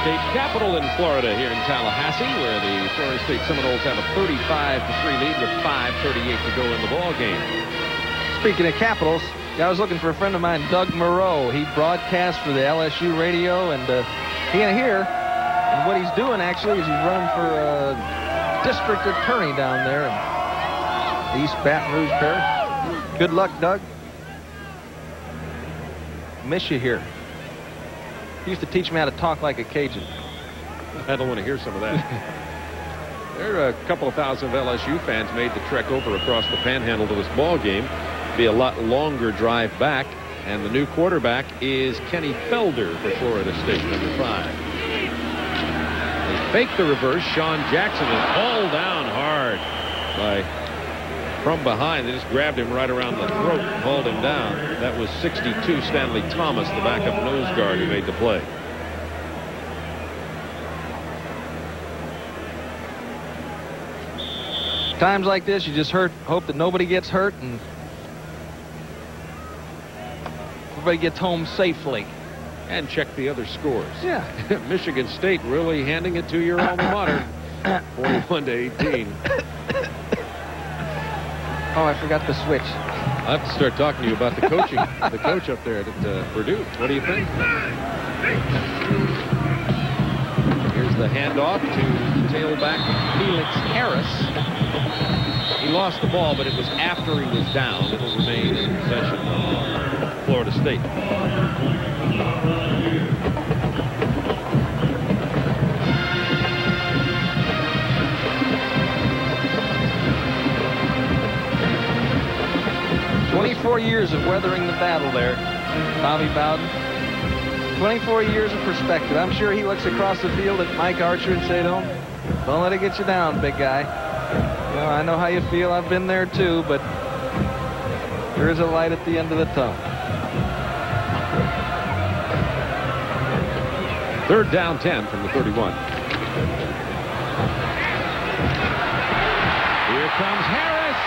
state capital in Florida, here in Tallahassee, where the Florida State Seminoles have a 35-3 lead with 5:38 to go in the ball game. Speaking of capitals, I was looking for a friend of mine, Doug Moreau. He broadcasts for the LSU radio, and he ain't here. And what he's doing actually is he's running for district attorney down there in East Baton Rouge Parish. Good luck, Doug. Miss you here. He used to teach me how to talk like a Cajun. I don't want to hear some of that. There are a couple of thousand of LSU fans made the trek over across the Panhandle to this ball game. Be a lot longer drive back, and the new quarterback is Kenny Felder for Florida State, number 5. They fake the reverse. Sean Jackson is hauled down hard from behind. They just grabbed him right around the throat and hauled him down. That was 62 Stanley Thomas, the backup nose guard, who made the play. Times like this, you just hope that nobody gets hurt and everybody gets home safely. And check the other scores. Yeah. Michigan State really handing it to your alma mater, 41-18. Oh, I forgot the switch. I'll have to start talking to you about the coaching, the coach up there at Purdue. What do you think? Here's the handoff to tailback Felix Harris. He lost the ball, but it was after he was down. It'll remain in possession of Florida State. "24 years of weathering the battle there, Bobby Bowden. 24 years of perspective. I'm sure he looks across the field at Mike Archer and say, don't let it get you down, big guy. You know, I know how you feel. I've been there too, but there is a light at the end of the tunnel." 3rd down 10 from the 31. Here comes Harris.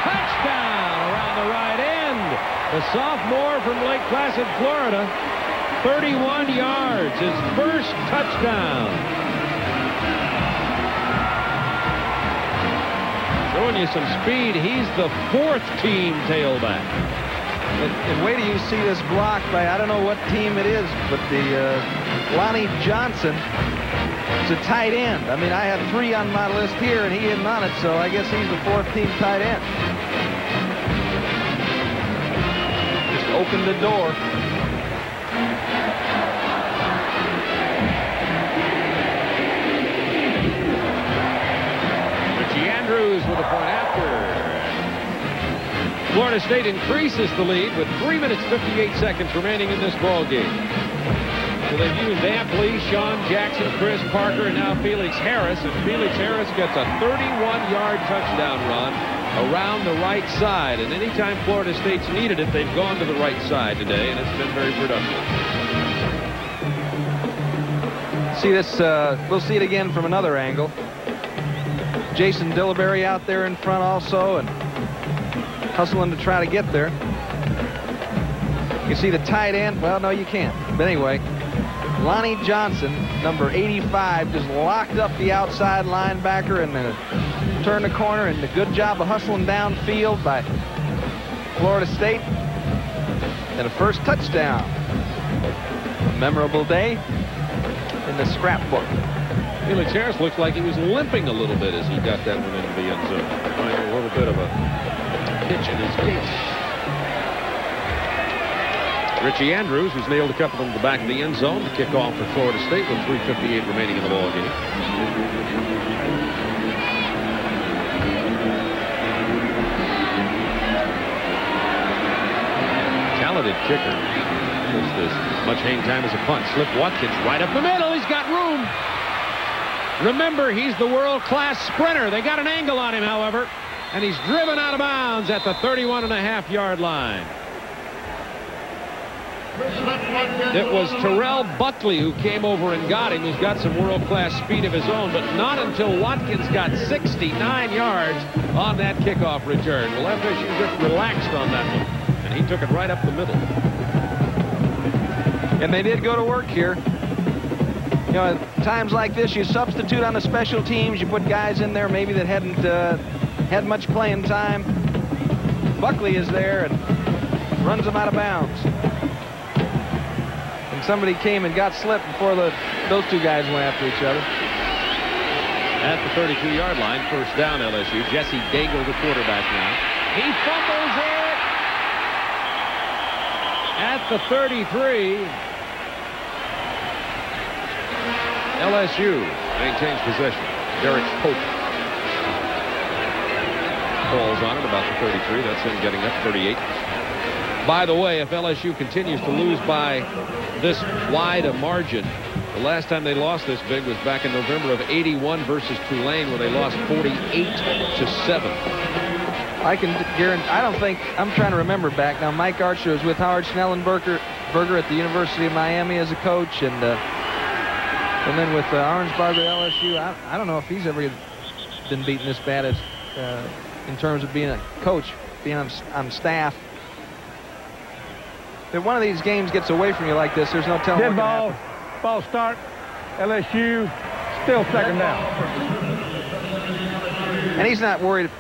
Touchdown around the right end. The sophomore from Lake Placid, Florida. 31 yards. His first touchdown. Showing you some speed. He's the 4th team tailback. And wait till you see this block by, I don't know what team it is, but the Lonnie Johnson is a tight end. I mean, I had 3 on my list here, and he isn't on it, so I guess he's the 4th team tight end. Just opened the door. Richie Andrews with a point after. Florida State increases the lead with 3 minutes 58 seconds remaining in this ball game. So they've used amply Sean Jackson, Chris Parker, and now Felix Harris. And Felix Harris gets a 31-yard touchdown run around the right side. And anytime Florida State's needed it, they've gone to the right side today, and it's been very productive. See this, we'll see it again from another angle. Jason Dillberry out there in front also, and hustling to try to get there. You see the tight end. Well, no, you can't. But anyway, Lonnie Johnson, number 85, just locked up the outside linebacker and then turned the corner, and a good job of hustling downfield by Florida State. And a first touchdown. A memorable day in the scrapbook. Felix Harris looks like he was limping a little bit as he got that one into the end zone. Finding a little bit of a pitch in his gait. Richie Andrews, who's nailed a couple in the back of the end zone to kick off for Florida State with 3:58 remaining in the ball game. Talented kicker. Just as much hang time as a punt. Slip Watkins right up the middle. He's got room. Remember, he's the world-class sprinter. They got an angle on him, however, and he's driven out of bounds at the 31.5-yard line. It was Terrell Buckley who came over and got him, who's got some world-class speed of his own, but not until Watkins got 69 yards on that kickoff return. Well, FSU just relaxed on that one, and he took it right up the middle. And they did go to work here. You know, at times like this, you substitute on the special teams. You put guys in there maybe that hadn't had much playing time. Buckley is there and runs them out of bounds. And somebody came and got slipped before those two guys went after each other. At the 32-yard line, first down LSU. Jesse Daigle, the quarterback now. He fumbles it at the 33. LSU maintains possession. Derek Pope falls on it about the 33. That's him getting up 38. By the way, if LSU continues to lose by this wide a margin, the last time they lost this big was back in November of '81 versus Tulane, where they lost 48-7. I can guarantee. I don't think. I'm trying to remember back now. Mike Archer was with Howard Schnellenberger at the University of Miami as a coach, and then with Orangebarger LSU. I don't know if he's ever been beaten this bad as in terms of being a coach, being on staff. If one of these games gets away from you like this, there's no telling what can happen. Ball start. LSU still second down. And he's not worried.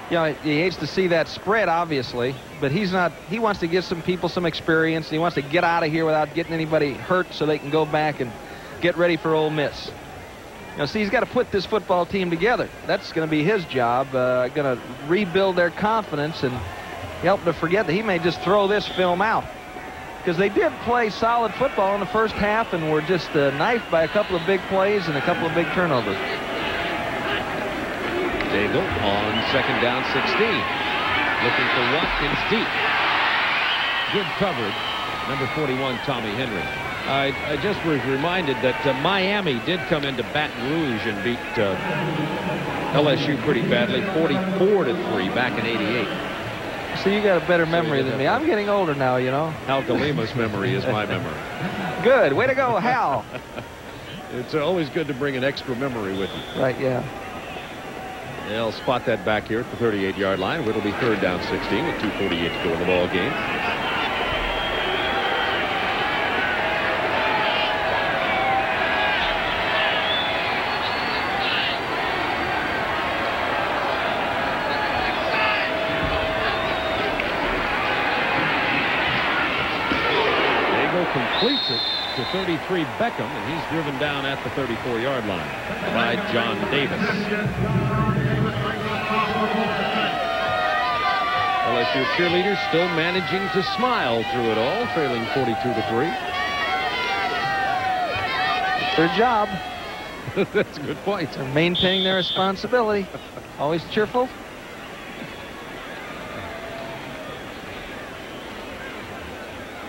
You know, he hates to see that spread, obviously, but he's not. He wants to give some people some experience. And he wants to get out of here without getting anybody hurt, so they can go back and get ready for Ole Miss. Now, see, he's got to put this football team together. That's going to be his job. Going to rebuild their confidence and help them to forget that he may just throw this film out. Because they did play solid football in the first half and were just knifed by a couple of big plays and a couple of big turnovers. Daigle on second down 16. Looking for Watkins deep. Good coverage. Number 41, Tommy Henry. I just was reminded that Miami did come into Baton Rouge and beat LSU pretty badly, 44-3 back in '88. So you got a better memory than me. I'm getting older now, you know. Hal Galima's memory is my memory. Good. Way to go, Hal. It's always good to bring an extra memory with you. Right, yeah. They'll spot that back here at the 38-yard line. It'll be third down 16 with 2:48 to go in the ball game. Completes it to 33 Beckham, and he's driven down at the 34-yard line by John Davis. LSU cheerleaders still managing to smile through it all, trailing 42-3. It's their job. That's a good point. They're maintaining their responsibility. Always cheerful.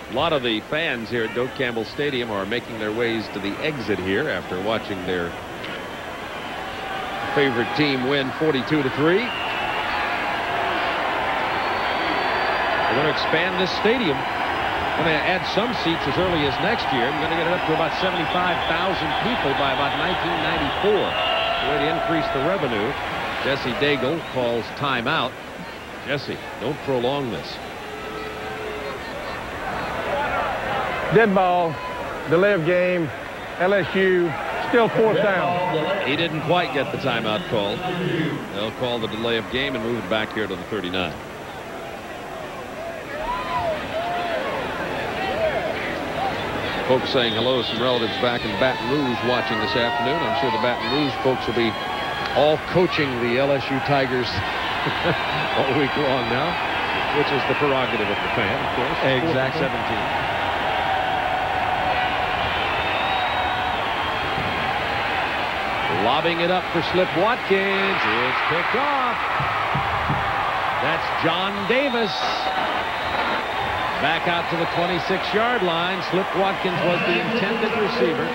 A lot of the fans here at Doak Campbell Stadium are making their ways to the exit here after watching their favorite team win 42-3. They're going to expand this stadium. I'm going to add some seats as early as next year. I'm going to get it up to about 75,000 people by about 1994. The way to increase the revenue. Jesse Daigle calls timeout. Jesse, don't prolong this. Dead ball, delay of game, LSU, still fourth down. He didn't quite get the timeout call. They'll call the delay of game and move it back here to the 39. Folks saying hello to some relatives back in Baton Rouge watching this afternoon. I'm sure the Baton Rouge folks will be all coaching the LSU Tigers all week long now, which is the prerogative of the fan, of course. Exactly. 17. Lobbing it up for Slip Watkins. It's picked off. That's John Davis. Back out to the 26-yard line. Slip Watkins was the intended receiver.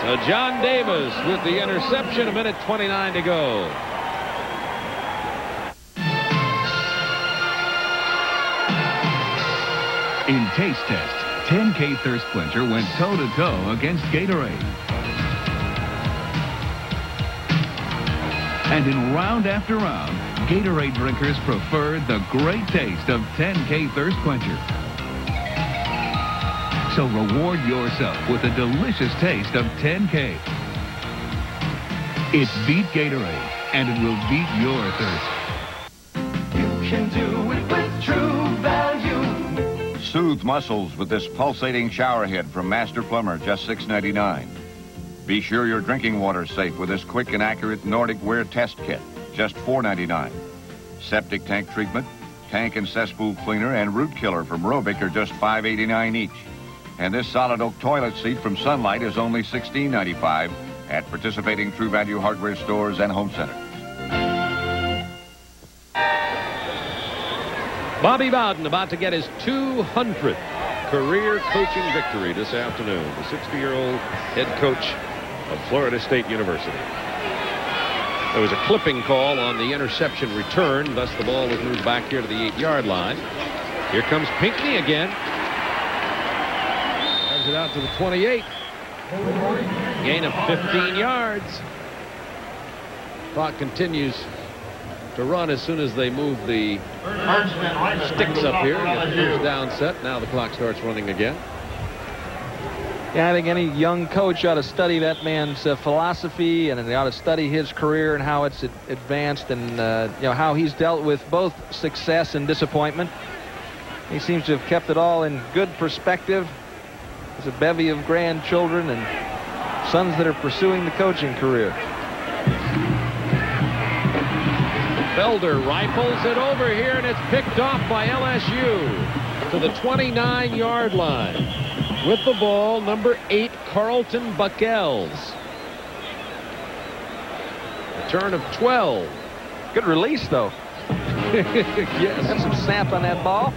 So John Davis with the interception. 1:29 to go. In taste test, 10K Thirst Quencher went toe-to-toe against Gatorade. And in round after round, Gatorade drinkers preferred the great taste of 10K Thirst Quencher. So reward yourself with a delicious taste of 10K. It's Beat Gatorade, and it will beat your thirst. You can do it with True Value. Soothe muscles with this pulsating shower head from Master Plumber, just $6.99. Be sure your drinking water is safe with this quick and accurate Nordic Wear Test Kit, just $4.99. Septic tank treatment, tank and cesspool cleaner, and root killer from Robic are just $5.89 each. And this solid oak toilet seat from Sunlight is only $16.95 at participating True Value hardware stores and home centers. Bobby Bowden about to get his 200th career coaching victory this afternoon. The 60-year-old head coach of Florida State University. There was a clipping call on the interception return. Thus, the ball was moved back here to the 8-yard line. Here comes Pinckney again. Drives it out to the 28. Gain of 15 yards. Clock continues to run as soon as they move the sticks up here. Get the first down set. Now the clock starts running again. Yeah, I think any young coach ought to study that man's philosophy, and they ought to study his career and how it's advanced, and you know, how he's dealt with both success and disappointment. He seems to have kept it all in good perspective. There's a bevy of grandchildren and sons that are pursuing the coaching career. Felder rifles it over here, and it's picked off by LSU to the 29-yard line. With the ball, number 8, Carlton Buckels. Return of 12. Good release, though. Yes. Got some snap on that ball.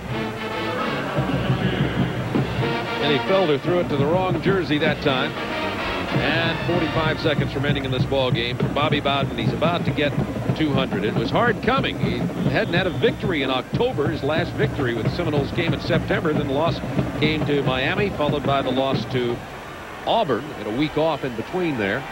Eddie Felder threw it to the wrong jersey that time. And 45 seconds remaining in this ball game for Bobby Bowden. He's about to get 200. It was hard coming. He hadn't had a victory in October. His last victory with the Seminoles came in September. Then the loss came to Miami, followed by the loss to Auburn, and a week off in between there.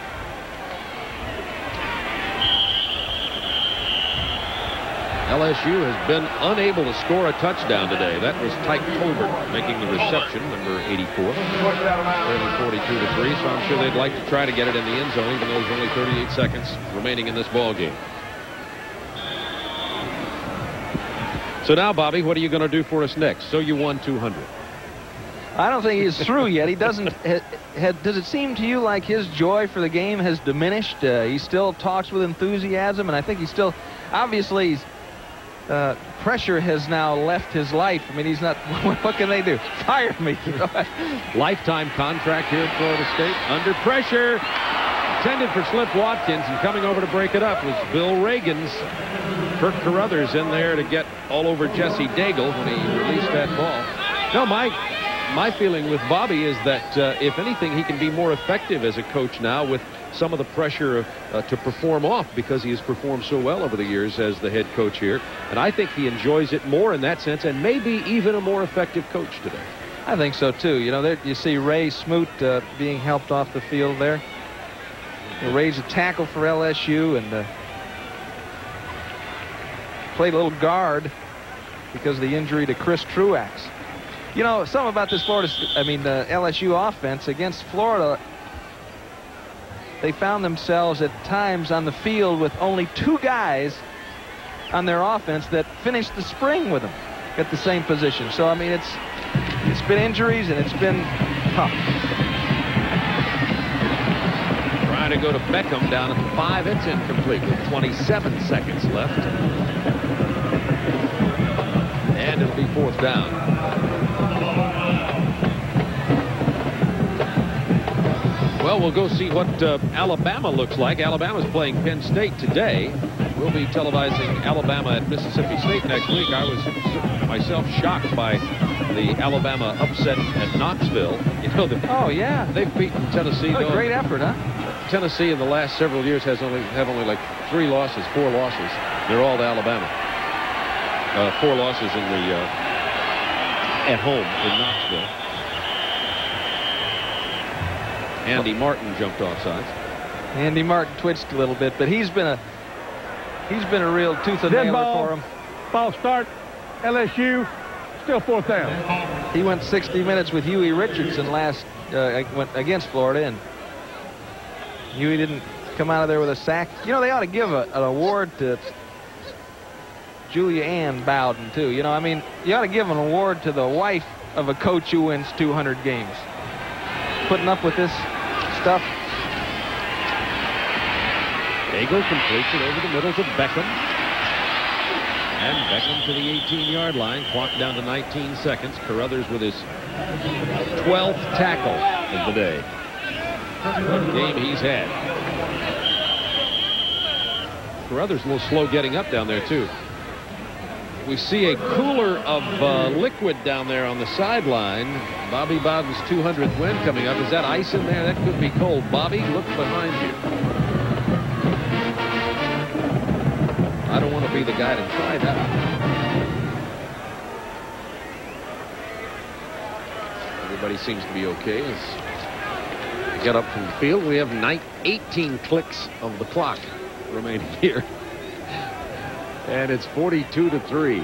LSU has been unable to score a touchdown today. That was Tyke Colbert making the reception, number 84. Early 42-3, so I'm sure they'd like to try to get it in the end zone, even though there's only 38 seconds remaining in this ball game. So now, Bobby, what are you going to do for us next? So you won 200. I don't think he's through yet. He doesn't. Does it seem to you like his joy for the game has diminished? He still talks with enthusiasm, and I think he's still, obviously, pressure has now left his life. I mean, he's not. What can they do? Fire me. Lifetime contract here at Florida State. Under pressure. Intended for Slip Watkins, and coming over to break it up was Bill Reagan's. Kirk Carruthers in there to get all over Jesse Daigle when he released that ball. No, my feeling with Bobby is that if anything, he can be more effective as a coach now with some of the pressure to perform off, because he has performed so well over the years as the head coach here. And I think he enjoys it more in that sense, and maybe even a more effective coach today. I think so, too. You know, there you see Ray Smoot being helped off the field there. Ray's a tackle for LSU, and played a little guard because of the injury to Chris Truax. You know, something about this LSU offense against Florida, they found themselves at times on the field with only 2 guys on their offense that finished the spring with them at the same position. So, I mean, it's been injuries, and it's been tough. Trying to go to Beckham down at the 5. It's incomplete with 27 seconds left. And it'll be 4th down. Well, we'll go see what Alabama looks like. Alabama's playing Penn State today. We'll be televising Alabama at Mississippi State next week. I was myself shocked by the Alabama upset at Knoxville. You know, oh yeah, they've beaten Tennessee. Oh, great effort, huh? Tennessee in the last several years have only like 4 losses. They're all to Alabama. 4 losses in the at home in Knoxville. Andy Martin jumped off sides. Andy Martin twitched a little bit, but he's been a real tooth and nail for him. Ball start. LSU Still fourth down. He went 60 minutes with Huey Richardson went against Florida, and Huey didn't come out of there with a sack. You know, they ought to give an award to Julia Ann Bowden, too. You know, I mean, you ought to give an award to the wife of a coach who wins 200 games. Putting up with this stuff. Daigle completes it over the middle to Beckham. And Beckham to the 18-yard line. Clock down to 19 seconds. Carruthers with his 12th tackle of the day. What game he's had. Carruthers a little slow getting up down there, too. We see a cooler of liquid down there on the sideline. Bobby Bowden's 200th win coming up. Is that ice in there? That could be cold. Bobby, look behind you. I don't want to be the guy to try that. Everybody seems to be okay. Let's get up from the field. We have 18 clicks of the clock remaining here. And it's 42-3.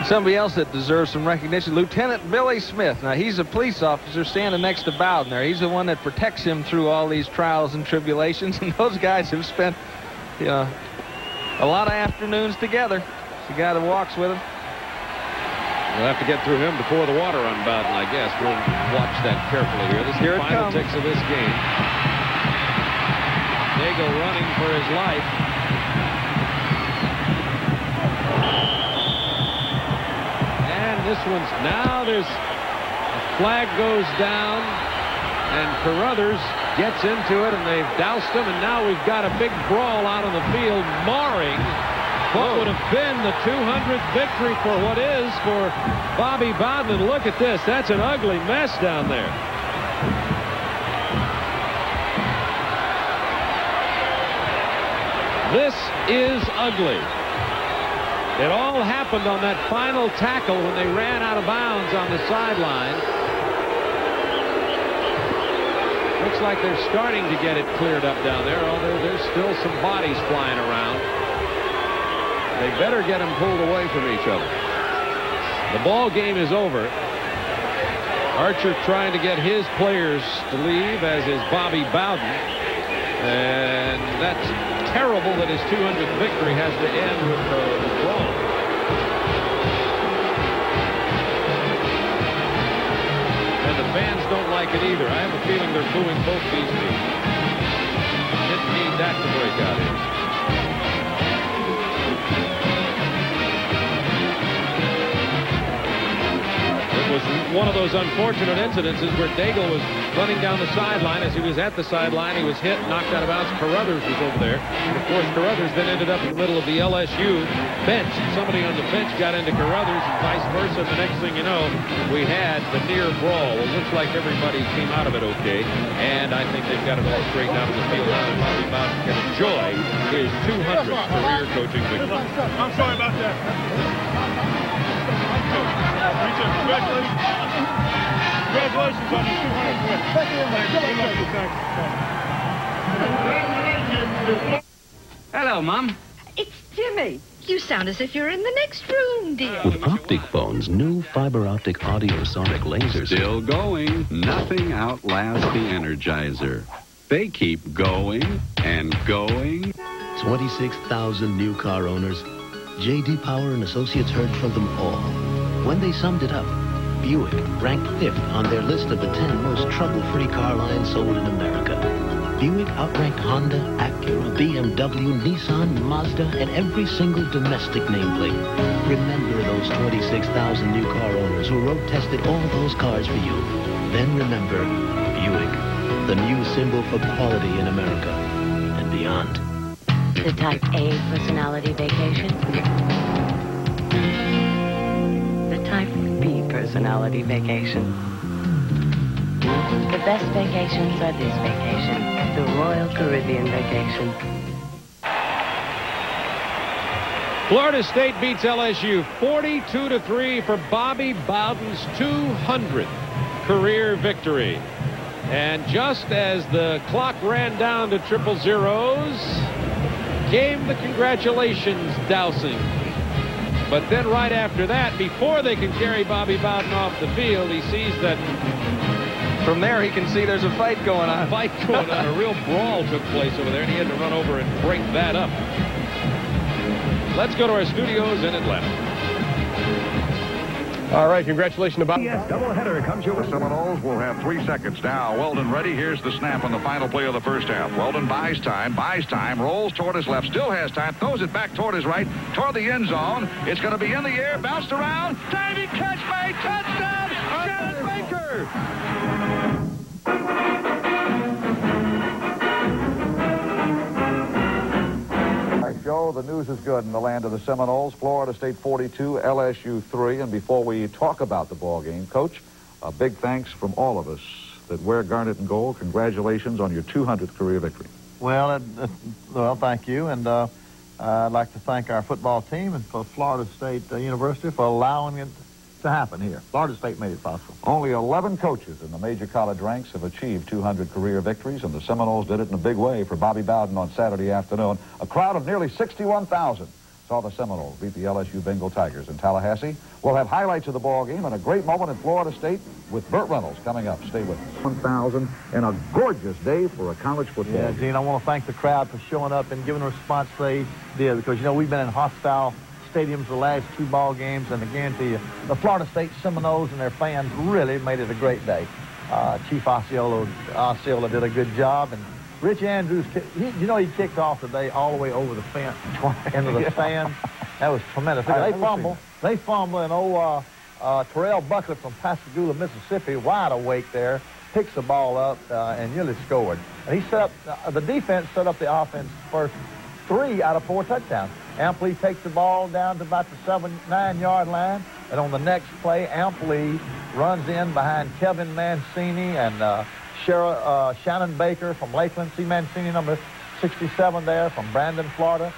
Somebody else that deserves some recognition, Lieutenant Billy Smith. Now, he's a police officer standing next to Bowden there. He's the one that protects him through all these trials and tribulations. And those guys have spent, you know, a lot of afternoons together. It's the guy that walks with him. We'll have to get through him before the water on Bowden, I guess. We'll watch that carefully here. This is the final ticks of this game. Daigle running for his life. This one's now there's a flag goes down and Carruthers gets into it and they've doused him, and now we've got a big brawl out on the field marring what would have been the 200th victory for what is for Bobby Bowden. And look at this. That's an ugly mess down there. This is ugly. It all happened on that final tackle when they ran out of bounds on the sideline. Looks like they're starting to get it cleared up down there, although there's still some bodies flying around. They better get them pulled away from each other. The ball game is over. Archer trying to get his players to leave, as is Bobby Bowden. And that's terrible that his 200th victory has to end with the draw. And the fans don't like it either. I have a feeling they're booing both these teams. Didn't need that to break out here. It was one of those unfortunate incidences where Daigle was running down the sideline. As he was at the sideline, he was hit, knocked out of bounds. Carruthers was over there. And of course, Carruthers then ended up in the middle of the LSU bench. Somebody on the bench got into Carruthers and vice versa. The next thing you know, we had the near brawl. It looks like everybody came out of it okay. And I think they've got it all straightened out on the field now. And Bobby Bowden can enjoy his 200th career coaching victory. I'm sorry about that. Congratulations on your 200th win. Hello, Mom. It's Jimmy. You sound as if you're in the next room, dear. With Optic Phone's new fiber optic audio sonic lasers. Still going. Nothing outlasts the Energizer. They keep going and going. 26,000 new car owners. J.D. Power and Associates heard from them all. When they summed it up, Buick ranked 5th on their list of the 10 most trouble-free car lines sold in America. Buick outranked Honda, Acura, BMW, Nissan, Mazda, and every single domestic nameplate. Remember those 26,000 new car owners who road-tested all those cars for you. Then remember Buick, the new symbol for quality in America and beyond. The Type A personality vacation. The Type B personality vacation. The best vacations are this vacation, the Royal Caribbean vacation. Florida State beats LSU 42-3 for Bobby Bowden's 200th career victory. And just as the clock ran down to triple zeros, came the congratulations dousing. But then right after that, before they can carry Bobby Bowden off the field, he sees that from there he can see there's a fight going on. A fight going on. A real brawl took place over there, and he had to run over and break that up. Let's go to our studios in Atlanta. All right, congratulations to Bob. Yes, doubleheader comes you. The Seminoles will have 3 seconds now. Weldon ready. Here's the snap on the final play of the first half. Weldon buys time, rolls toward his left, still has time, throws it back toward his right, toward the end zone. It's going to be in the air, bounced around, diving catch made, touchdown, Shannon Baker. Joe, the news is good in the land of the Seminoles. Florida State 42, LSU 3. And before we talk about the ball game, Coach, a big thanks from all of us that wear garnet and gold. Congratulations on your 200th career victory. Well, thank you. And I'd like to thank our football team and for Florida State University for allowing it to happen here. Florida State made it possible. Only 11 coaches in the major college ranks have achieved 200 career victories, and the Seminoles did it in a big way for Bobby Bowden on Saturday afternoon. A crowd of nearly 61,000 saw the Seminoles beat the LSU Bengal Tigers in Tallahassee. We'll have highlights of the ball game and a great moment in Florida State with Burt Reynolds coming up. Stay with us. 1,000 and a gorgeous day for a college football game. Gene, I want to thank the crowd for showing up and giving a response they did, because, you know, we've been in hostile stadiums the last 2 ball games, and I guarantee you, the Florida State Seminoles and their fans really made it a great day. Chief Osceola did a good job, and Rich Andrews, he kicked off today all the way over the fence into the stand. That was tremendous. They fumble, and Terrell Buckley from Pascagoula, Mississippi, wide awake there, picks the ball up and nearly scored. And he set up, the defense set up the offense first 3 out of 4 touchdowns. Ampley takes the ball down to about the 7-9-yard line, and on the next play, Ampley runs in behind Kevin Mancini and Shannon Baker from Lakeland. See Mancini, number 67 there from Brandon, Florida,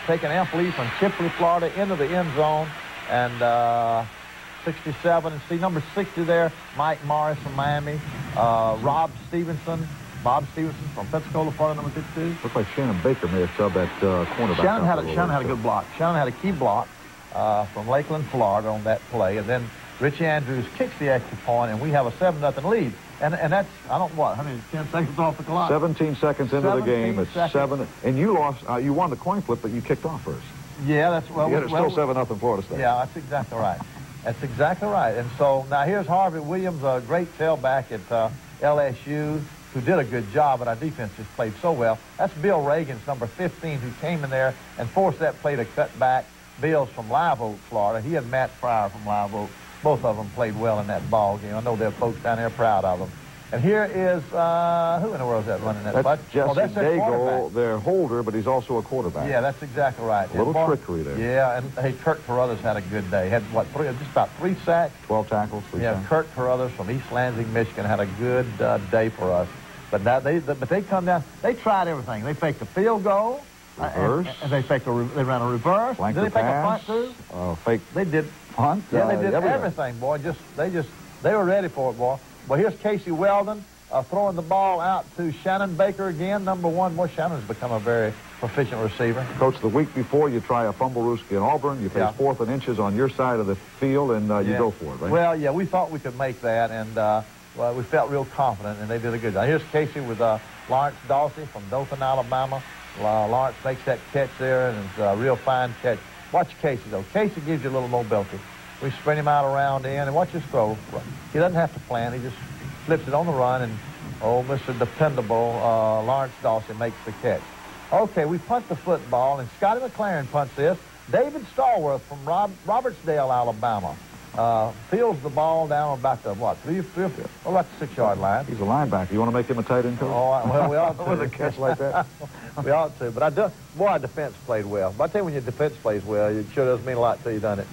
taking Ampley from Chipley, Florida, into the end zone, and 67, and see number 60 there, Mike Morris from Miami, Bob Stevenson from Pensacola, Florida, number 52. Looks like Shannon Baker may have subbed that cornerback. Shannon had a good block. Shannon had a key block from Lakeland, Florida on that play. And then Rich Andrews kicks the extra point, and we have a 7-0 lead. And that's, 10 seconds off the clock. 17 seconds into the game. It's 7. And you lost, you won the coin flip, but you kicked off first. Yeah, that's well. Yet it's still 7-0 Florida State. Yeah, that's exactly right. That's exactly right. And so now here's Harvey Williams, a great tailback at LSU, who did a good job, but our defense just played so well. That's Bill Reagan's number 15, who came in there and forced that play to cut back. Bill's from Live Oak, Florida. He and Matt Fryer from Live Oak. Both of them played well in that ball game. I know their folks down there are proud of them. And here is, who in the world is that running that? That's Jesse Daigle, their holder, but he's also a quarterback. Yeah, that's exactly right. A little trickery there. Yeah, and hey, Kirk Carruthers had a good day. Had, just about 3 sacks. 12 tackles, 3 sacks. Kirk Carruthers from East Lansing, Michigan, had a good day for us. But now they come down. They tried everything. They faked a field goal. Reverse. And they ran a reverse. Did they fake a punt too? They did punt. Yeah, they did everything, boy. They were ready for it, boy. Well, here's Casey Weldon throwing the ball out to Shannon Baker again, number 1. Boy, Shannon's become a very proficient receiver. Coach, the week before you try a fumble-rooski in Auburn, you face 4th and inches on your side of the field, and you go for it, right? Well, yeah, we thought we could make that, and we felt real confident, and they did a good job. Here's Casey with Lawrence Dawsey from Dothan, Alabama. Lawrence makes that catch there, and it's a real fine catch. Watch Casey, though. Casey gives you a little mobility. We spread him out around in, and watch his throw. He doesn't have to plan. He just flips it on the run, and Mr. Dependable, Lawrence Dawsey makes the catch. Okay, we punt the football, and Scotty McLaren punts this. David Stallworth from Robertsdale, Alabama, fields the ball down about the, about the 6-yard line. He's a linebacker. You want to make him a tight end coach? Oh, well, we ought to. With a catch like that? We ought to. But our defense played well. But I tell you, when your defense plays well, it sure does mean a lot till you've done it.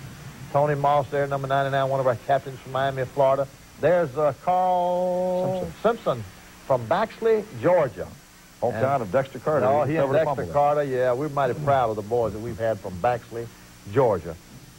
Tony Moss there, number 99, one of our captains from Miami, Florida. There's Carl Simpson from Baxley, Georgia. Hometown of Dexter Carter. No, he and Dexter Carter, yeah. We're mighty proud of the boys that we've had from Baxley, Georgia.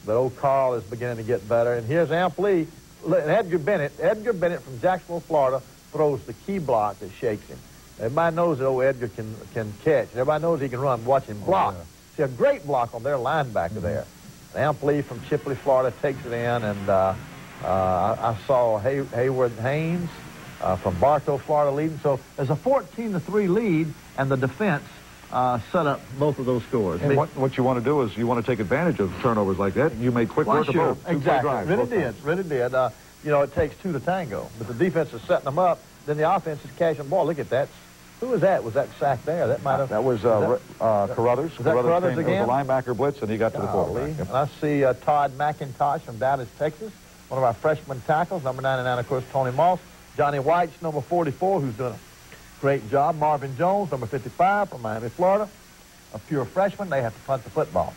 But old Carl is beginning to get better. And here's Ampley. Edgar Bennett from Jacksonville, Florida, throws the key block that shakes him. Everybody knows that old Edgar can catch. Everybody knows he can run. Watch him block. Yeah. a great block on their linebacker there. Ampley from Chipley, Florida, takes it in, and I saw Hayward Haynes from Bartow, Florida, leading. So there's a 14-3 lead, and the defense set up both of those scores. And what you want to do is you want to take advantage of turnovers like that. You make quick work of both. Exactly. Really did. You know, it takes two to tango, but the defense is setting them up. Then the offense is cashing the ball. Look at that. Who was that? Was that sack there? That might have. That was Carruthers. Was that Carruthers again? It was a linebacker blitz, and he got to the quarterback. Yep. And I see Todd McIntosh from Dallas, Texas, one of our freshman tackles, number 99, of course, Tony Moss. Johnny White's number 44, who's doing a great job. Marvin Jones, number 55, from Miami, Florida, a pure freshman. They have to punt the football.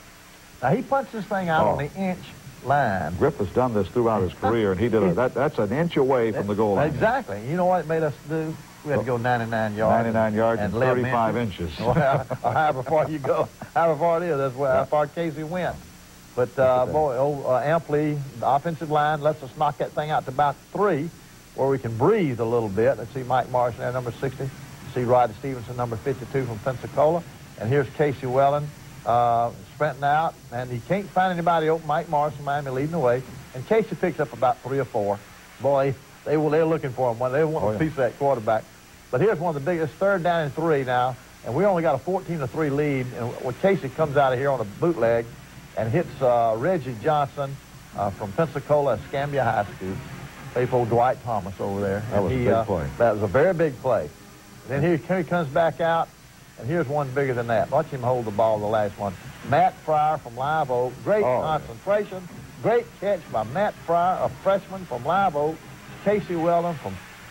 Now, he punts this thing out on the inch line. Griff has done this throughout his career, and he did that's an inch away from the goal line. Exactly. You know what it made us do? We had to go 99 yards. 99 yards and 35 inches. However far you go, however far it is, that's how far Casey went. But, Ampley, the offensive line, lets us knock that thing out to about 3, where we can breathe a little bit. Let's see Mike Marsh there, number 60. See Roddy Stevenson, number 52 from Pensacola. And here's Casey Wellen sprinting out, and he can't find anybody open. Mike Marsh from Miami leading the way. And Casey picks up about 3 or 4. Boy, they're looking for him. They want a piece of that quarterback. But here's one of the biggest, 3rd down and 3 now, and we only got a 14-3 lead. And when Casey comes out of here on a bootleg and hits Reggie Johnson from Pensacola, Escambia High School, faithful Dwight Thomas over there. That was a big play. That was a very big play. And then here he comes back out, and here's one bigger than that. Watch him hold the ball, the last one. Matt Fryer from Live Oak, great concentration, great catch by Matt Fryer, a freshman from Live Oak. Casey Weldon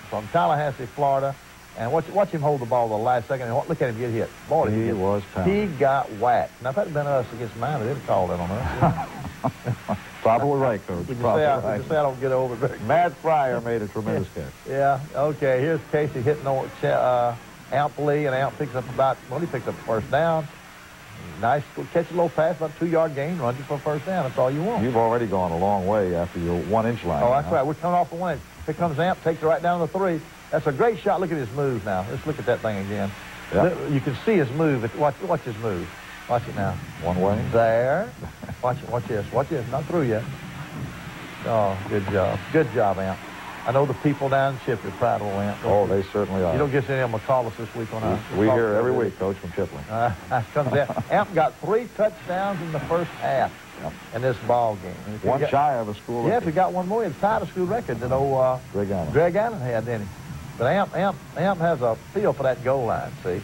from Tallahassee, Florida. And watch him hold the ball the last second, and look at him get hit. Boy, he got whacked. Now, if that had been us against Miami, they'd have called it on us. Probably right, Coach. Would you say I don't get over it very quick? Matt Fryer made a tremendous catch. Yeah, okay. Here's Casey hitting on Ampley, and Amp picks up he picked up the first down. Nice, catch a little pass, about a 2-yard gain, runs you for a first down. That's all you want. You've already gone a long way after your 1-inch line. Oh, that's right. We're coming off the 1 inch. Here comes Amp, takes it right down to the 3. That's a great shot. Look at his move now. Let's look at that thing again. Yep. You can see his move. Watch his move. Watch it now. One way. There. Watch this. Watch this. Not through yet. Oh, good job. Good job, Amp. I know the people down in Chipley are proud of Amp. Oh, they certainly are. You don't get any of them call us this week on us. We hear every week, Coach, from Chipley. Comes in. Amp got 3 touchdowns in the first half in this ball game. One shy of a school record. Yeah, if he got one more, he'd tied a school record that old Greg Allen had, didn't he? But Amp has a feel for that goal line, see?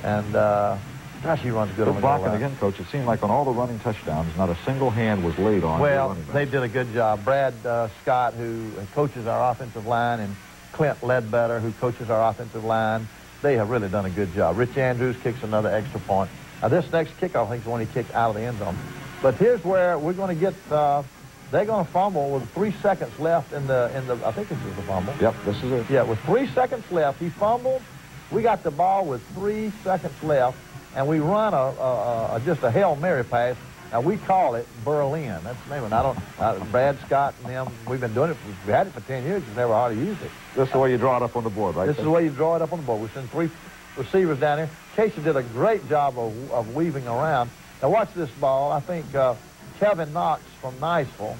And, gosh, he runs good on the goal line. Blocking again, Coach. It seemed like on all the running touchdowns, not a single hand was laid on. Well, they did a good job. Brad Scott, who coaches our offensive line, and Clint Ledbetter, who coaches our offensive line, they have really done a good job. Rich Andrews kicks another extra point. Now, this next kickoff, I think, is the one he kicked out of the end zone. But here's where we're going to get... they're going to fumble with 3 seconds left in the. I think this is the fumble. Yep, this is it. Yeah, with 3 seconds left, he fumbled. We got the ball with 3 seconds left, and we run just a Hail Mary pass. Now we call it Berlin. That's the name of it. Brad Scott and them. We've been doing it. We've had it for 10 years. We've never hardly used it. This is the way you draw it up on the board, right? This is the way you draw it up on the board. We send 3 receivers down here. Casey did a great job of weaving around. Now watch this ball. I think. Kevin Knox from Niceville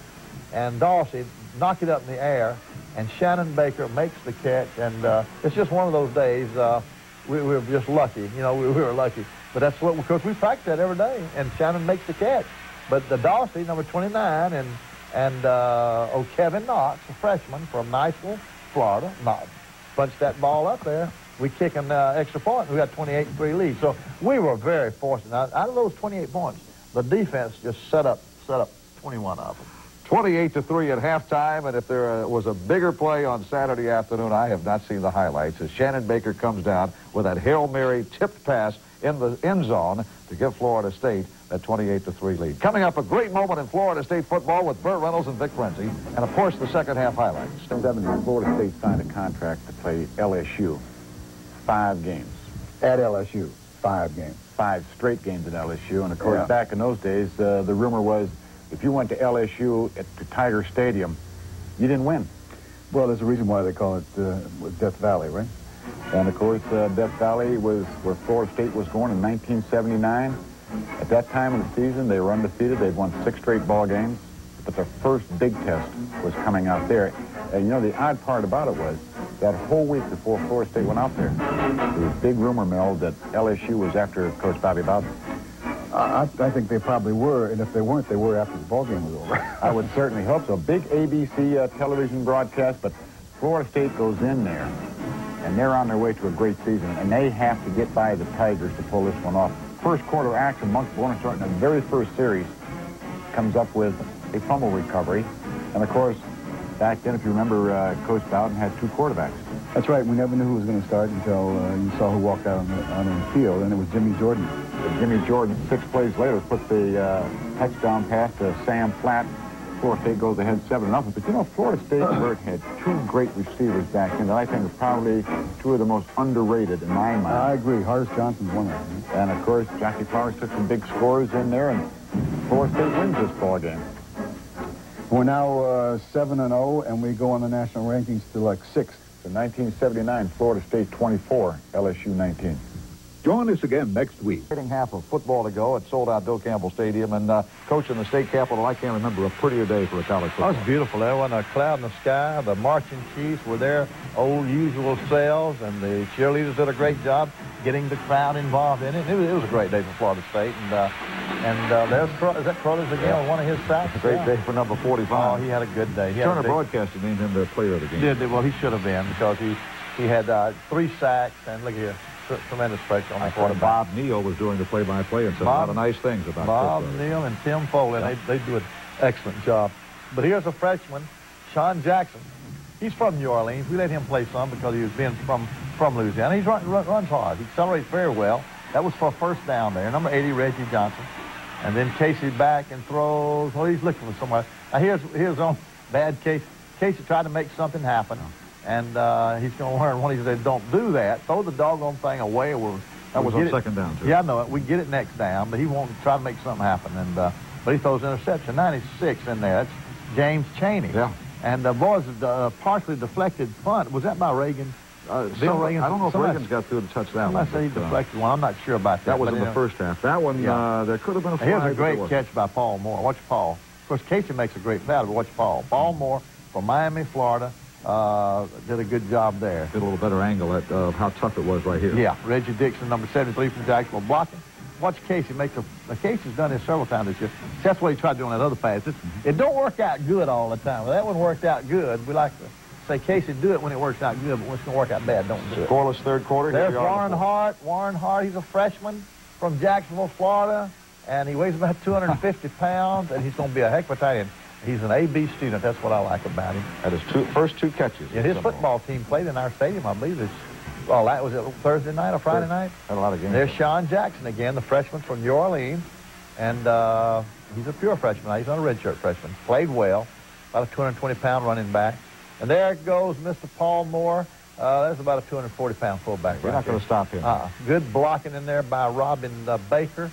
and Dorsey knock it up in the air, and Shannon Baker makes the catch, and it's just one of those days. We were just lucky, we were lucky. But that's what, because we practice that every day, and Shannon makes the catch. But the Dorsey, number 29, and Kevin Knox, a freshman from Niceville, Florida, punched that ball up there. We kick an extra point. We got 28-3 lead. So we were very fortunate. Now, out of those 28 points, the defense just set up 21 of them. 28-3 at halftime, and if there was a bigger play on Saturday afternoon, I have not seen the highlights, as Shannon Baker comes down with that Hail Mary tipped pass in the end zone to give Florida State that 28-3 lead. Coming up, a great moment in Florida State football with Burt Reynolds and Vic Frenzy, and of course the second half highlights. In 70, Florida State signed a contract to play LSU 5 games. At LSU, 5 games. 5 straight games at LSU, and of course back in those days the rumor was if you went to LSU to Tiger Stadium, you didn't win. Well, there's a reason why they call it Death Valley, right? And of course Death Valley was where Florida State was going in 1979. At that time of the season, they were undefeated. They'd won 6 straight ball games, but their first big test was coming out there. And you know, the odd part about it was that whole week before Florida State went out there, there was big rumor mill that LSU was after Coach Bobby Bowden. I think they probably were, and if they weren't, they were after the ball game was over. I would certainly hope so. Big ABC television broadcast, but Florida State goes in there, and they're on their way to a great season, and they have to get by the Tigers to pull this one off. First quarter action, Monk Bonasart in the very first series comes up with a fumble recovery, and of course, back then, if you remember, Coach Bowden had 2 quarterbacks. That's right. We never knew who was going to start until you saw who walked out on the field, and it was Jimmy Jordan. Jimmy Jordan, 6 plays later, puts the touchdown pass to Sam Platt. Florida State goes ahead 7-0. But you know, Florida State and Burt had 2 great receivers back then that I think are probably 2 of the most underrated in my mind. I agree. Horace Johnson's one of them. And of course, Jackie Flowers took some big scores in there, and Florida State wins this ball game. We're now 7-0, and we go on the national rankings to like 6th. In 1979, Florida State 24, LSU 19. Join us again next week. Half of football to go at sold-out Bill Campbell Stadium, and Coach in the state capitol, I can't remember a prettier day for a college football. That was beautiful. There wasn't a cloud in the sky. The marching chiefs were their old usual selves, and the cheerleaders did a great job getting the crowd involved in it. It was a great day for Florida State, and there's is that Crothers again on one of his sacks? Great day for number 45. Oh, he had a good day. Turner Broadcaster named him the player of the game. Well, he should have been, because he had 3 sacks, and look here. Tremendous pressure on the quarterback. Bob Neal was doing the play-by-play and said a lot of nice things about Bob Neal and Tim Foley. Yeah. They do an excellent job. But here's a freshman, Sean Jackson. He's from New Orleans. We let him play some because he was being from Louisiana. He runs hard. He accelerates very well. That was for a first down there. Number 80, Reggie Johnson. And then Casey back and throws. Well, he's looking for somewhere. Now here's on bad Casey. Casey tried to make something happen. And he's going to learn when he said, don't do that. Throw the doggone thing away. That was on second down, too. Yeah, I know it. We get it next down, but he won't try to make something happen. And but he throws interception. 96 in there. That's James Chaney. Yeah. And boys, partially deflected punt. Was that by Reagan? Bill Reagan? I don't know if Reagan's got through to touch that one. I say he deflected one. I'm not sure about that. That was in the first half. That one, there could have been a flag. Here's a great catch by Paul Moore. Watch Paul. Of course, Casey makes a great pass, but watch Paul. Paul Moore from Miami, Florida. Did a good job there. Did a little better angle at how tough it was right here. Yeah, Reggie Dixon, number 73 from Jacksonville, blocking. Watch Casey make Casey's done this several times this year. That's what he tried doing that other pass. It don't work out good all the time. Well, that one worked out good. We like to say, Casey, do it when it works out good, but when it's going to work out bad, don't do it. Scoreless third quarter. There's Warren Hart. Warren Hart, he's a freshman from Jacksonville, Florida, and he weighs about 250 pounds, and he's going to be a heck of a tight end. He's an AB student. That's what I like about him. At his first 2 catches. Yeah, his football team played in our stadium, I believe. Was it Thursday night or Friday night? Had a lot of games. There's Sean Jackson again, the freshman from New Orleans. And he's a pure freshman. He's not a redshirt freshman. Played well. About a 220-pound running back. And there goes Mr. Paul Moore. That's about a 240-pound fullback. We're not going to stop him. Good blocking in there by Robin Baker,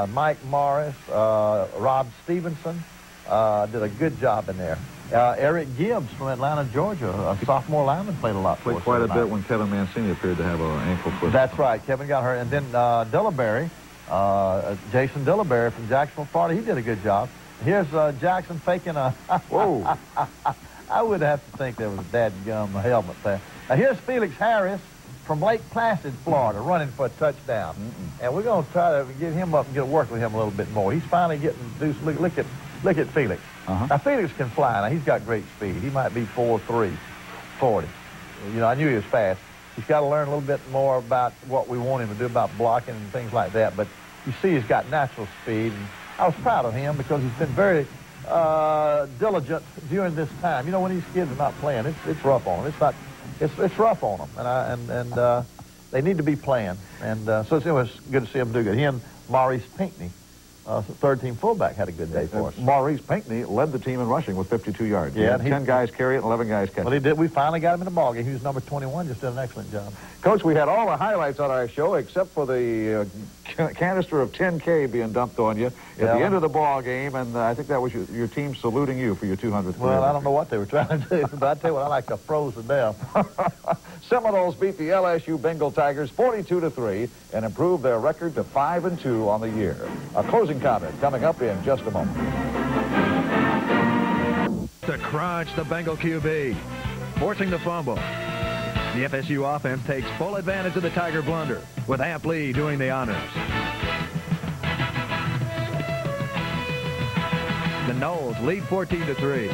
Mike Morris, Rob Stevenson. Did a good job in there. Eric Gibbs from Atlanta, Georgia, a sophomore lineman, played a lot for us. Played quite a bit when Kevin Mancini appeared to have an ankle twist. That's right. Kevin got hurt. And then Dillberry, Jason Dillberry from Jacksonville, Florida, he did a good job. Here's Jackson faking a... Whoa. I would have to think there was a dadgum helmet there. Now here's Felix Harris from Lake Placid, Florida, running for a touchdown. And we're going to try to get him up and get to work with him a little bit more. He's finally getting loose. Look at Felix. Now, Felix can fly. Now, he's got great speed. He might be 4'3", 40. You know, I knew he was fast. He's got to learn a little bit more about what we want him to do about blocking and things like that. But you see he's got natural speed. And I was proud of him because he's been very diligent during this time. You know, when these kids are not playing, it's rough on them. It's rough on them. And they need to be playing. And so it was good to see him do good. He and Maurice Pinckney third-team fullback had a good day for us. Maurice Pinckney led the team in rushing with 52 yards. Yeah, 10 guys carry it and 11 guys catch it. Well, he did. We finally got him in the ballgame. He was number 21, just did an excellent job. Coach, we had all the highlights on our show except for the canister of 10K being dumped on you at the end of the ball game, and I think that was your team saluting you for your 200th. Well, I don't know what they were trying to do, but I tell you what, I like to froze to death. Seminoles beat the LSU Bengal Tigers 42-3 and improved their record to 5-2 on the year. A closing comment coming up in just a moment. To crunch the Bengal QB, forcing the fumble. The FSU offense takes full advantage of the Tiger blunder, with Amp Lee doing the honors. The Noles lead 14-3.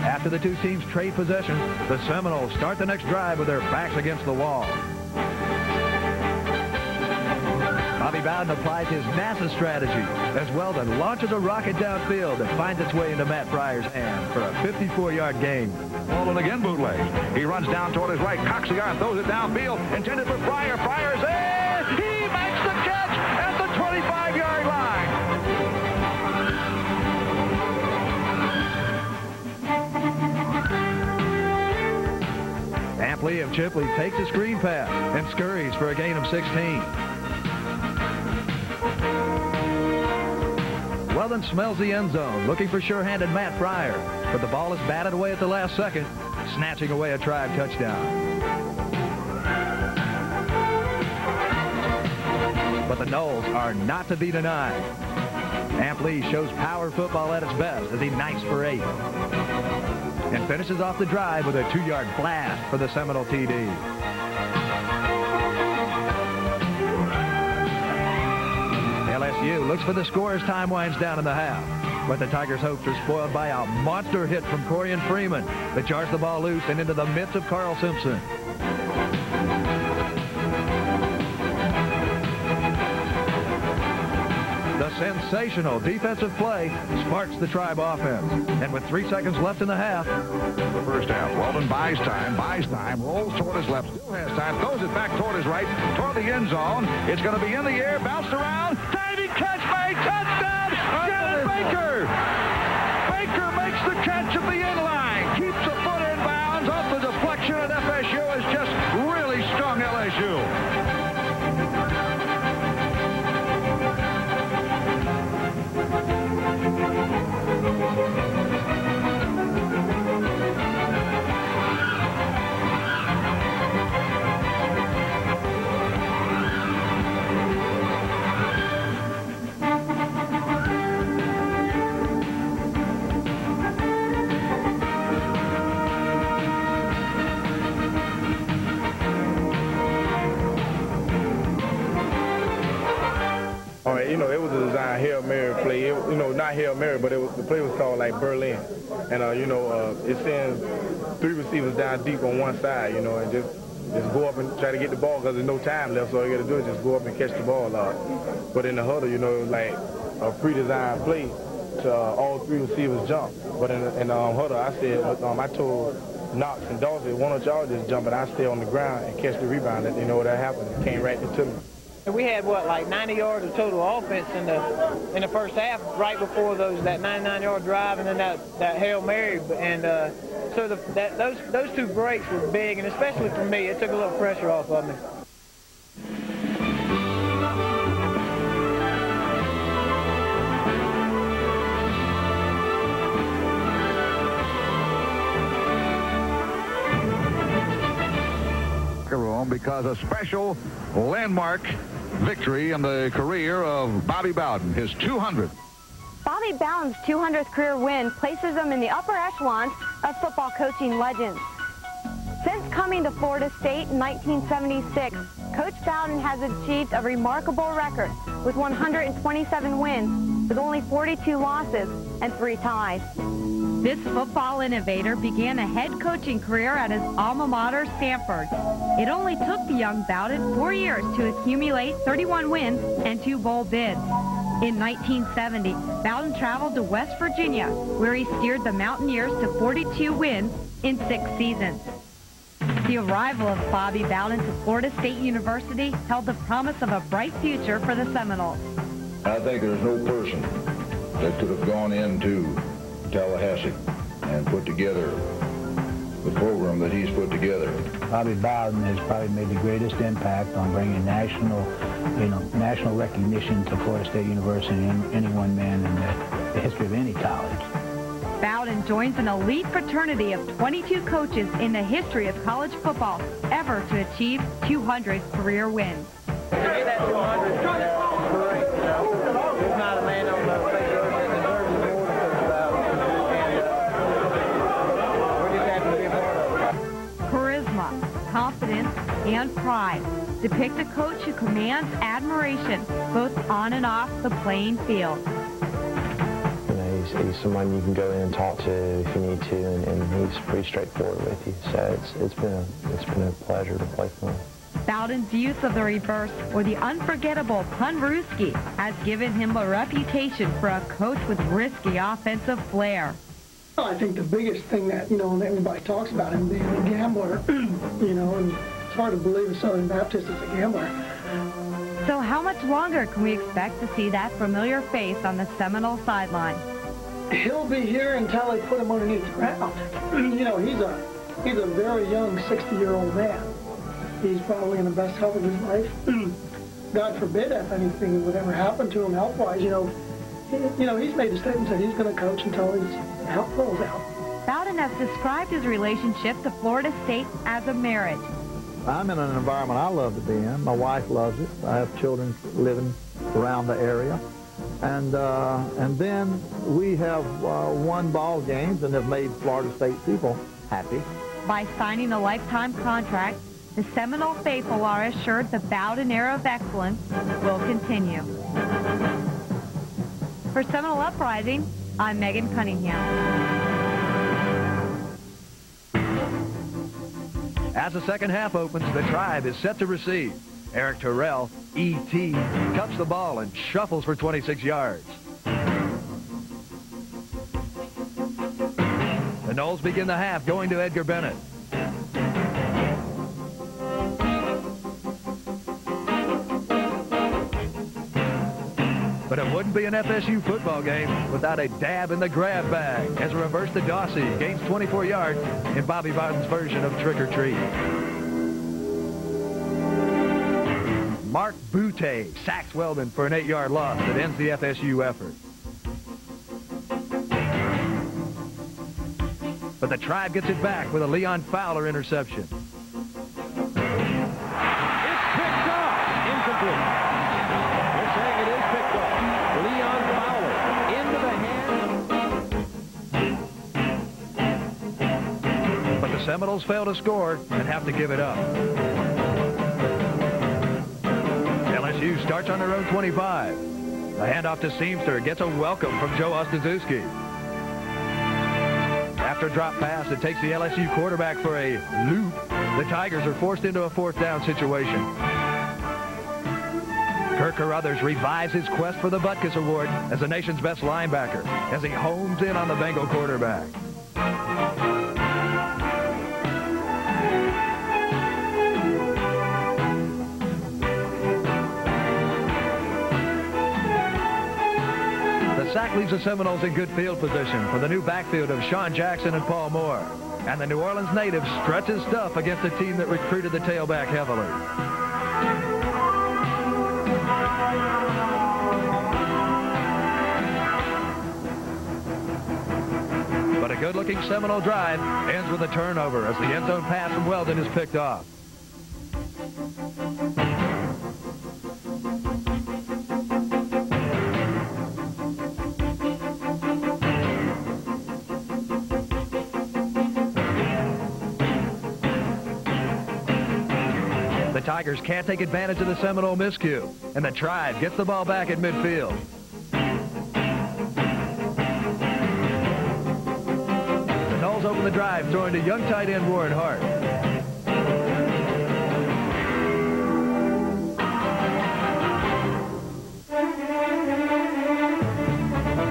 After the two teams trade possession, the Seminoles start the next drive with their backs against the wall. Bobby Bowden applies his NASA strategy as Weldon launches a rocket downfield that finds its way into Matt Pryor's hand for a 54-yard gain. Weldon again bootlegs. He runs down toward his right, cocks the arm, throws it downfield, intended for Pryor. Pryor's there! He makes the catch at the 25-yard line! Amp Lee of Chipley takes a screen pass and scurries for a gain of 16. Weldon smells the end zone, looking for sure-handed Matt Pryor, but the ball is batted away at the last second, snatching away a Tribe touchdown. But the Noles are not to be denied. Amp Lee shows power football at its best as he knifes for 8. And finishes off the drive with a 2-yard blast for the Seminole TD. LSU looks for the score as time winds down in the half. But the Tigers' hopes are spoiled by a monster hit from Corian Freeman that jars the ball loose and into the midst of Carl Simpson. The sensational defensive play sparks the Tribe offense. And with 3 seconds left in the half. The first half, Weldon buys time, rolls toward his left, still has time, throws it back toward his right, toward the end zone. It's going to be in the air, bounced around, diving catch made, touchdown, Janet Baker! Baker makes the catch at the end line, keeps a foot in bounds off the deflection, and FSU has just really stung LSU. You know, it was a design Hail Mary play. You know, not Hail Mary, but the play was called like Berlin. And, you know, it sends 3 receivers down deep on one side, you know, and just go up and try to get the ball because there's no time left. So all you got to do is just go up and catch the ball. But in the huddle, you know, it was like a pre-designed play to all 3 receivers jump. But in the huddle, I said, I told Knox and Dawson, why don't y'all just jump and I stay on the ground and catch the rebound. And you know what happened? It came right into me. We had, what, like 90 yards of total offense in the first half, right before that 99-yard drive and then that Hail Mary. And so those 2 breaks were big, and especially for me, it took a little pressure off of me. Because a special landmark victory in the career of Bobby Bowden, his 200th. Bobby Bowden's 200th career win places him in the upper echelons of football coaching legends. Since coming to Florida State in 1976, Coach Bowden has achieved a remarkable record with 127 wins, with only 42 losses and 3 ties. This football innovator began a head coaching career at his alma mater, Stanford. It only took the young Bowden 4 years to accumulate 31 wins and 2 bowl bids. In 1970, Bowden traveled to West Virginia, where he steered the Mountaineers to 42 wins in 6 seasons. The arrival of Bobby Bowden to Florida State University held the promise of a bright future for the Seminoles. I think there's no person that could have gone into Tallahassee and put together the program that he's put together. Bobby Bowden has probably made the greatest impact on bringing national recognition to Florida State University and any one man in the history of any college. Bowden joins an elite fraternity of 22 coaches in the history of college football ever to achieve 200 career wins. To get that 200, great, there's not a man on the face of the earth that deserves it more than Coach Bowden. And we're just happy to be a part of it. Charisma, confidence, and pride depict a coach who commands admiration both on and off the playing field. He's someone you can go in and talk to if you need to, and he's pretty straightforward with you. So it's been a pleasure to play for him. Bowden's use of the reverse or the unforgettable punrooski has given him a reputation for a coach with risky offensive flair. Well, I think the biggest thing that, everybody talks about him being a gambler, and it's hard to believe a Southern Baptist is a gambler. So how much longer can we expect to see that familiar face on the Seminole sideline? He'll be here until they put him underneath the ground. He's a very young 60-year-old man. He's probably in the best health of his life. God forbid if anything would ever happen to him health-wise. He's made a statement that he's going to coach until his health falls out. Bowden has described his relationship to Florida State as a marriage. I'm in an environment I love to be in. My wife loves it. I have children living around the area. And then we have won ball games and have made Florida State people happy. By signing a lifetime contract, the Seminole faithful are assured the Bowden era of excellence will continue. For Seminole Uprising, I'm Megan Cunningham. As the second half opens, the Tribe is set to receive. Eric Terrell, E.T., cups the ball and shuffles for 26 yards. The Noles begin the half going to Edgar Bennett. But it wouldn't be an FSU football game without a dab in the grab bag as a reverse to Dawsey gains 24 yards in Bobby Bowden's version of trick or treat. Mark Butte sacks Weldon for an 8-yard loss that ends the FSU effort. But the Tribe gets it back with a Leon Fowler interception. It's picked off. Incomplete. They're saying it is picked off. Leon Fowler into the hands. But the Seminoles fail to score and have to give it up. LSU starts on their own 25. A handoff to Seamster gets a welcome from Joe Ostaszewski. After a drop pass that takes the LSU quarterback for a loop, the Tigers are forced into a fourth down situation. Kirk Carruthers revives his quest for the Butkus Award as the nation's best linebacker as he homes in on the Bengal quarterback. The sack leaves the Seminoles in good field position for the new backfield of Sean Jackson and Paul Moore. And the New Orleans native struts his stuff against a team that recruited the tailback heavily. But a good-looking Seminole drive ends with a turnover as the end zone pass from Weldon is picked off. The Tigers can't take advantage of the Seminole miscue, and the Tribe gets the ball back at midfield. The Noles open the drive, throwing to young tight end Warren Hart.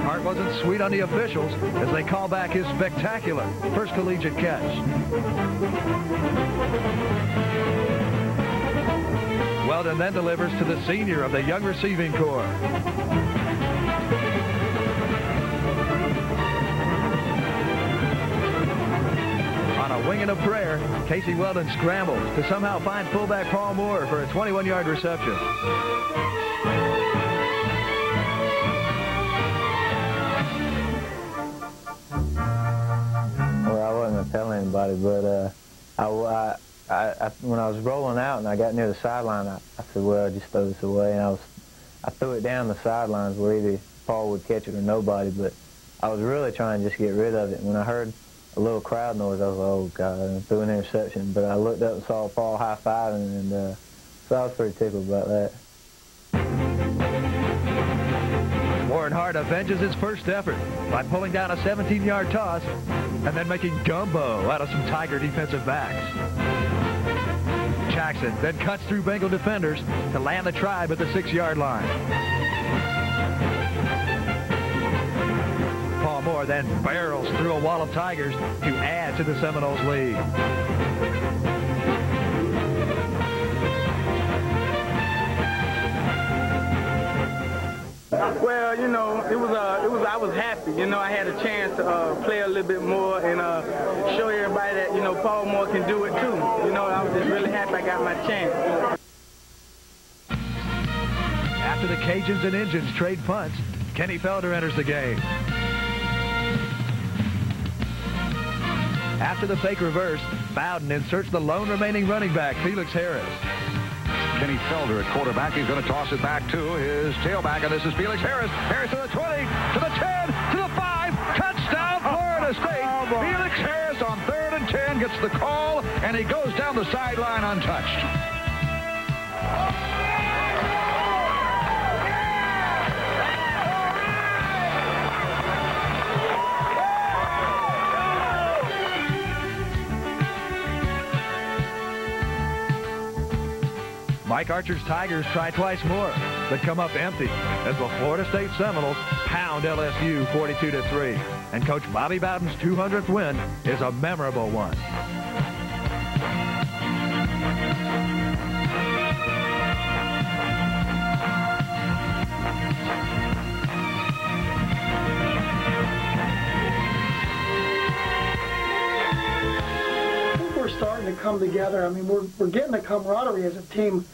Hart wasn't sweet on the officials as they call back his spectacular first collegiate catch. Weldon then delivers to the senior of the young receiving corps. On a wing and a prayer, Casey Weldon scrambles to somehow find fullback Paul Moore for a 21-yard reception. Well, I wasn't going to tell anybody, but when I was rolling out and I got near the sideline, I said, well, just throw this away. And I threw it down the sidelines where either Paul would catch it or nobody, but I was really trying to just get rid of it. And when I heard a little crowd noise, I was like, oh, God, and threw an interception. But I looked up and saw Paul high-fiving, and so I was pretty tickled about that. Warren Hart avenges his first effort by pulling down a 17-yard toss and then making gumbo out of some Tiger defensive backs. Jackson then cuts through Bengal defenders to land the Tribe at the 6-yard line. Paul Moore then barrels through a wall of Tigers to add to the Seminoles' lead. Well, you know, I was happy. You know, I had a chance to play a little bit more and show everybody that, you know, Paul Moore can do it too. You know, I was just really happy I got my chance. After the Cajuns and Indians trade punts, Kenny Felder enters the game. After the fake reverse, Bowden inserts the lone remaining running back, Felix Harris. Kenny Felder at quarterback. He's going to toss it back to his tailback, and this is Felix Harris. Harris to the 20, to the 10, to the 5. Touchdown, Florida State. Felix Harris on 3rd and 10 gets the call, and he goes down the sideline untouched. Mike Archer's Tigers try twice more, but come up empty as the Florida State Seminoles pound LSU 42-3. And Coach Bobby Bowden's 200th win is a memorable one. I think we're starting to come together. I mean, we're getting a camaraderie as a team.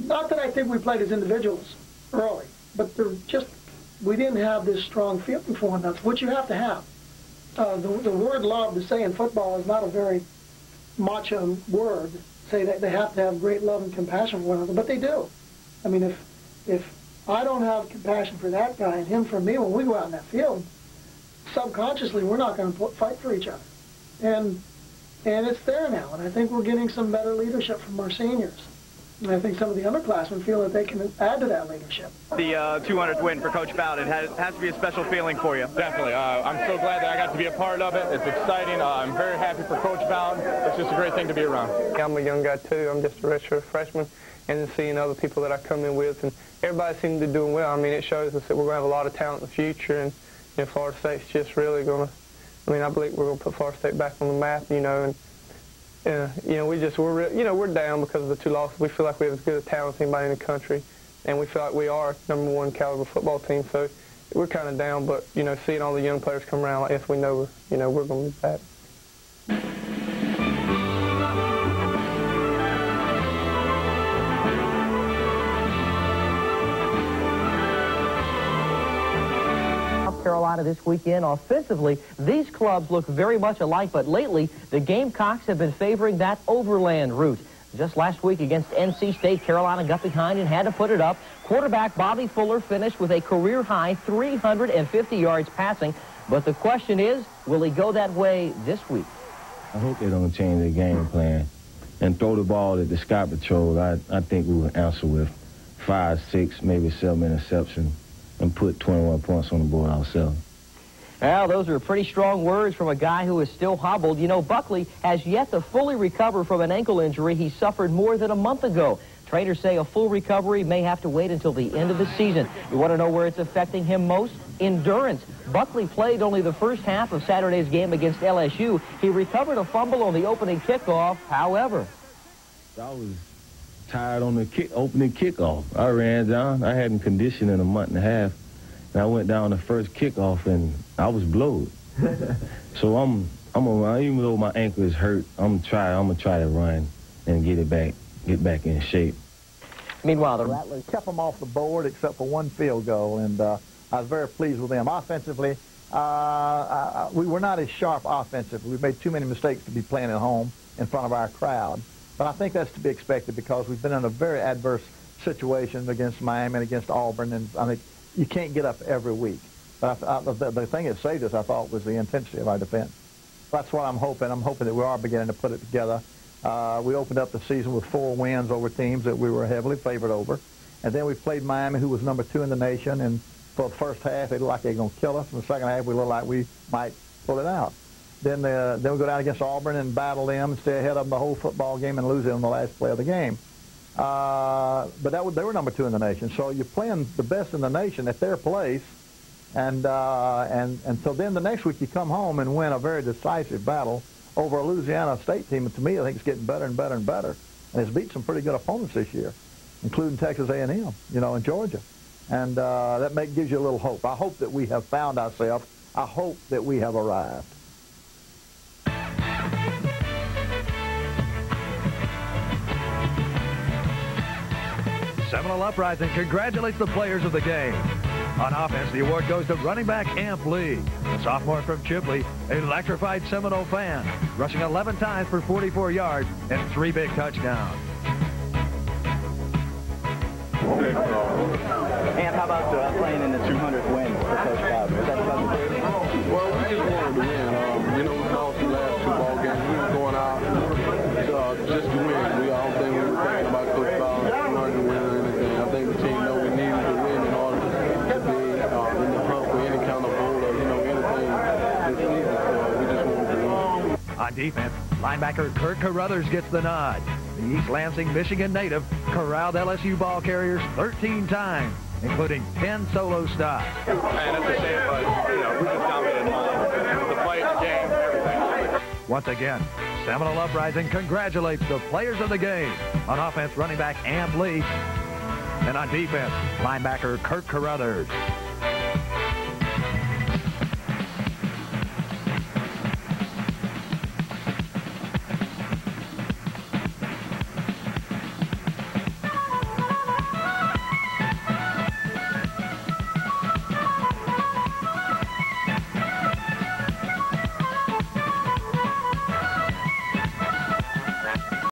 Not that I think we played as individuals early, but we didn't have this strong feeling for one another, which you have to have. The word love to say in football is not a very macho word. Say that they have to have great love and compassion for one another, but they do. I mean, if I don't have compassion for that guy and him for me when we go out in that field, subconsciously we're not going to fight for each other. And it's there now, and I think we're getting some better leadership from our seniors. And I think some of the underclassmen feel that they can add to that leadership. The 200th win for Coach Bowden has to be a special feeling for you. Definitely. I'm so glad that I got to be a part of it. It's exciting. I'm very happy for Coach Bowden. It's just a great thing to be around. I'm a young guy, too. I'm just a redshirt freshman. And then seeing other people that I come in with, and everybody seems to be doing well. I mean, it shows us that we're going to have a lot of talent in the future, and you know, Florida State's just really going to, I believe we're going to put Florida State back on the map, you know, and we're down because of the 2 losses. We feel like we have as good a talent as anybody in the country, and we feel like we are #1 caliber football team. So we're kind of down, but you know, seeing all the young players come around like this, we know we're going to be back. Carolina this weekend. Offensively, these clubs look very much alike, but lately the Gamecocks have been favoring that overland route. Just last week against NC State, Carolina got behind and had to put it up. Quarterback Bobby Fuller finished with a career-high 350 yards passing, but the question is, will he go that way this week? I hope they don't change their game plan and throw the ball at the Sky Patrol. I think we will answer with 5, 6, maybe 7 interceptions and put 21 points on the board ourselves. Well, those are pretty strong words from a guy who is still hobbled. You know, Buckley has yet to fully recover from an ankle injury he suffered more than a month ago. Trainers say a full recovery may have to wait until the end of the season. You want to know where it's affecting him most? Endurance. Buckley played only the first half of Saturday's game against LSU. He recovered a fumble on the opening kickoff. However, I was tired on the opening kickoff. I ran down. I hadn't conditioned in a month and a half. And I went down the first kickoff, and I was blowed. So I'm even though my ankle is hurt, I'm gonna try to run and get back in shape. Meanwhile, the Rattlers kept them off the board except for one field goal, and I was very pleased with them. Offensively, we were not as sharp offensively. We made too many mistakes to be playing at home in front of our crowd. But I think that's to be expected because we've been in a very adverse situation against Miami and against Auburn, and I think you can't get up every week. But the thing that saved us, I thought, was the intensity of our defense. That's what I'm hoping. I'm hoping that we are beginning to put it together. We opened up the season with 4 wins over teams that we were heavily favored over. And then we played Miami, who was number 2 in the nation. And for the first half, it looked like they were going to kill us. In the second half, we looked like we might pull it out. Then we go down against Auburn and battle them and stay ahead of them the whole football game and lose them in the last play of the game. But they were number 2 in the nation. So you're playing the best in the nation at their place. And so then the next week you come home and win a very decisive battle over a Louisiana State team. And to me, I think it's getting better and better and better. And it's beat some pretty good opponents this year, including Texas A&M, and Georgia. And that gives you a little hope. I hope that we have found ourselves. I hope that we have arrived. Seminole Uprising congratulates the players of the game. On offense, the award goes to running back Amp Lee. The sophomore from Chipley electrified Seminole fans, rushing 11 times for 44 yards and 3 big touchdowns. Amp, how about playing in the 200th win for Coach Bowden? Was that something? Well, we just wanted to win. We lost the last 2 ball games. We were going out just to win. We all think we were thinking about Coach Bowden. We wanted to win or anything. I think the team knew we needed to win in order to be in the hunt for any kind of bowl or, anything this season. So we just wanted to win. On defense, linebacker Kurt Carruthers gets the nod. The East Lansing, Michigan native corralled LSU ball carriers 13 times, including 10 solo stops. And it's a shame, but, we just dominated the play, the game, everything. Once again, Seminole Uprising congratulates the players of the game. On offense, running back Amp Lee. And on defense, linebacker Kurt Carruthers.